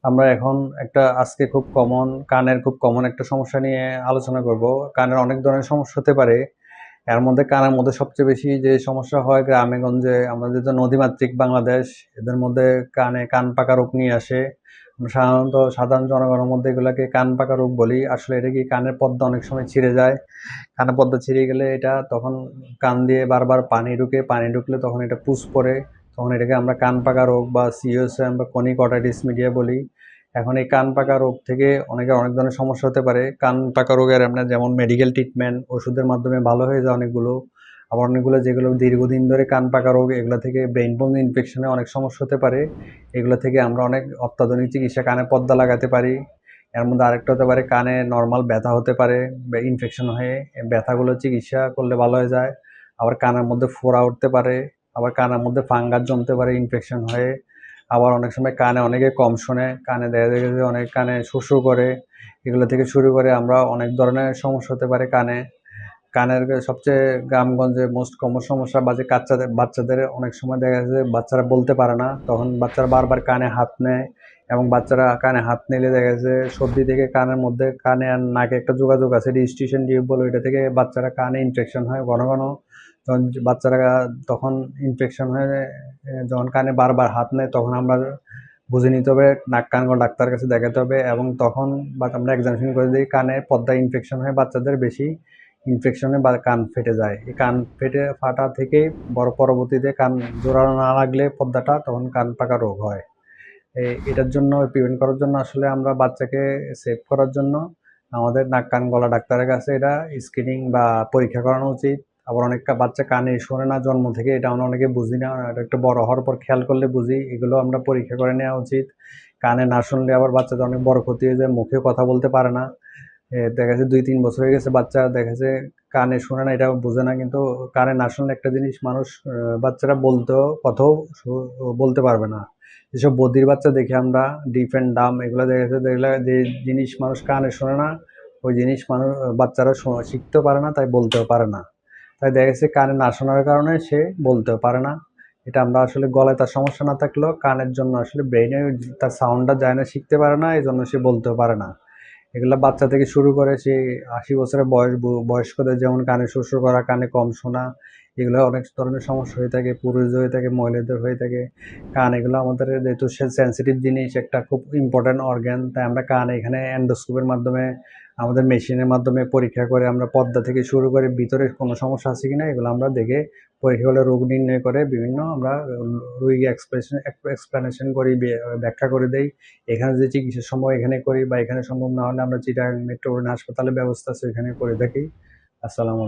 আমরা এখন একটা আজকে কানের খুব কমন একটা সমস্যা নিয়ে আলোচনা করব। কানের অনেক ধরনের সমস্যা হতে পারে। এর মধ্যে কানের মধ্যে সবচেয়ে বেশি যে সমস্যা হয় গ্রামে গঞ্জে, আমাদের যে নদীমাতৃক বাংলাদেশ, এদের মধ্যে কানে কান পাকা রোগ নিয়ে আসে। আমরা সাধারণত সাধারণ জনগণের মধ্যে এগুলাকে কান পাকা রোগ বলি। আসলে এটা কি, কানের পর্দা অনেক সময় ছিঁড়ে যায়। কানের পর্দা ছিঁড়ে গেলে এটা তখন কান দিয়ে বারবার পানি ঢুকে, পানি ঢুকলে তখন এটা পুষ পড়ে। তখন এটাকে আমরা কান পাকা রোগ বা সিওএসএম বা কনিক অটাইটিস মিডিয়া বলি। এখন এই কান পাকা রোগ থেকে অনেকের অনেক ধরনের সমস্যা হতে পারে। কান পাকা রোগের আপনার যেমন মেডিকেল ট্রিটমেন্ট, ওষুধের মাধ্যমে ভালো হয়ে যায় অনেকগুলো। আবার অনেকগুলো যেগুলো দীর্ঘদিন ধরে কান পাকা রোগ, এগুলো থেকে ব্রেইন বোন ইনফেকশনে অনেক সমস্যা হতে পারে। এগুলো থেকে আমরা অনেক অত্যাধুনিক চিকিৎসা, কানে পর্দা লাগাতে পারি। এর মধ্যে আরেকটা হতে পারে কানে নর্মাল ব্যথা হতে পারে, ইনফেকশন হয়ে ব্যথাগুলো চিকিৎসা করলে ভালো হয়ে যায়। আবার কানের মধ্যে ফোড়া উঠতে পারে। আবার কানের মধ্যে ফাঙ্গাস জমতে পারে ইনফেকশন হয়ে। আবার অনেক সময় কানে অনেকে কম শোনে, কানে দেখা যায় যে অনেক কানে শু করে। এগুলো থেকে শুরু করে আমরা অনেক ধরনের সমস্যা হতে পারে কানে। কানের সবচেয়ে গ্রামগঞ্জে মোস্ট কমন সমস্যা, বাজে বাচ্চাদের অনেক সময় দেখা যায় যে বাচ্চারা বলতে পারে না, তখন বাচ্চারা বারবার কানে হাত নেয়। এবং বাচ্চারা কানে হাত নিলে দেখা যায় যে সর্দি থেকে কানের মধ্যে, কানে আর নাকে একটা যোগাযোগ আছে, রেজিস্ট্রেশন টিউব বলে, ওইটা থেকে বাচ্চারা কানে ইনফেকশন হয় ঘন ঘন। তখন বাচ্চারা তখন ইনফেকশন হয়ে যখন কানে বারবার হাত নেয়, তখন আমরা বুঝে নিতে হবে, নাক কান গলা ডাক্তারের কাছে দেখাতে হবে। এবং তখন আমরা এক্সামিনেশন করে দিই, কানে পর্দা ইনফেকশন হয় বাচ্চাদের বেশি। ইনফেকশনে বা কান ফেটে যায়। এই কান ফেটে ফাটা থেকে বড় পরবর্তীতে কান জোড়ানো না লাগলে পর্দাটা, তখন কান পাকা রোগ হয়। এটার জন্য প্রিভেন্ট করার জন্য আসলে আমরা বাচ্চাকে সেভ করার জন্য আমাদের নাক কান গলা ডাক্তারের কাছে এটা স্ক্রিনিং বা পরীক্ষা করানো উচিত। আবার অনেক বাচ্চা কানে শোনে না জন্ম থেকে, এটা আমরা অনেকে বুঝি না, এটা একটু বড় হওয়ার পর খেয়াল করলে বুঝি। এগুলো আমরা পরীক্ষা করে নেওয়া উচিত। কানে না শুনলে আবার বাচ্চাদের অনেক বড় ক্ষতি হয়ে যায়, মুখে কথা বলতে পারে না। দেখা যাচ্ছে ২-৩ বছর হয়ে গেছে, বাচ্চা দেখা যাচ্ছে কানে শোনে না, এটা বুঝে না। কিন্তু কানে না শুনলে একটা জিনিস, মানুষ বাচ্চারা কথাও বলতে পারবে না। যেসব বধির বাচ্চা দেখি আমরা, ডিফ অ্যান্ড ডাম, এগুলো দেখা যাচ্ছে, দেখলে যে জিনিস মানুষ কানে শোনে না, ওই জিনিস বাচ্চারা শিখতেও পারে না, তাই বলতেও পারে না। তাই দেখা যাচ্ছে কানে না শোনার কারণে সে বলতেও পারে না। এটা আমরা আসলে, গলায় তার সমস্যা না থাকলেও কানের জন্য আসলে ব্রেইনে তার সাউন্ডটা যায় না, শিখতে পারে না, এই জন্য সে বলতেও পারে না। এগুলা বাচ্চা থেকে শুরু করে সেই ৮০ বছরের বয়স্কদের যেমন কানে শোষণ করা, কানে কম শোনা, এগুলো অনেক ধরনের সমস্যা হয়ে থাকে। পুরুষদের হয়ে থাকে, মহিলাদের হয়ে থাকে। কান এগুলো আমাদের যেহেতু সেন্সিটিভ জিনিস, একটা খুব ইম্পর্ট্যান্ট অর্গান, তাই আমরা কান এখানে এন্ডোস্কোপের মাধ্যমে, আমাদের মেশিনের মাধ্যমে পরীক্ষা করে আমরা পর্দা থেকে শুরু করে ভিতরে কোনো সমস্যা আছে কিনা এগুলো আমরা দেখে, পরীক্ষা করে রোগ নির্ণয় করে বিভিন্ন আমরা রোগীকে এক্সপ্লেনেশন করি, ব্যাখ্যা করে দেই। এখানে যে চিকিৎসা সম্ভব এখানে করি, বা এখানে সম্ভব না হলে আমরা চিটাগাং মেট্রোপলিটন হাসপাতালের ব্যবস্থা আছে, এখানে করে থাকি। আসসালামু আলাইকুম।